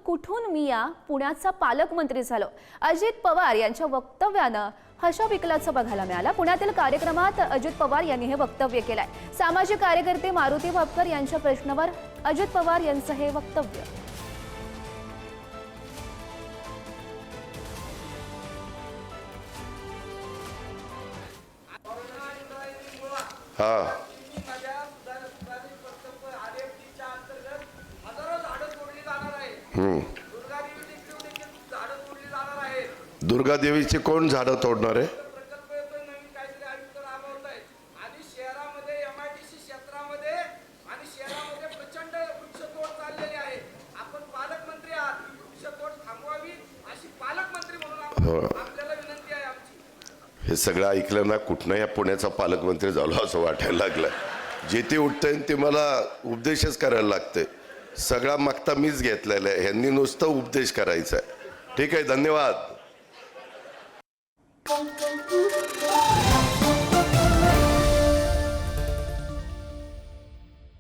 कुठून मी या पुण्याचा पालकमंत्री झालो, अजित पवार यांच्या वक्तव्यानं हशा पिकल्याचं बघायला मिळालं। पुण्यातील कार्यक्रमात अजित पवार यांनी हे वक्तव्य केलंय। सामाजिक कार्यकर्ते मारुती भापकर यांच्या प्रश्नावर अजित पवार यांचं हे वक्तव्य। दुर्गा देवीचे कोण झाडं तोडणार आहे? हे सगळं ऐकलं ना कुठनं या पुण्याचा पालकमंत्री झालो असं वाटायला लागलं। जे ते उठतंय ते मला उपदेशच करायला लागते। सगळा मागता मीच घेतलेला आहे, ह्यांनी नुसतं उपदेश करायचा आहे। ठीक आहे, धन्यवाद।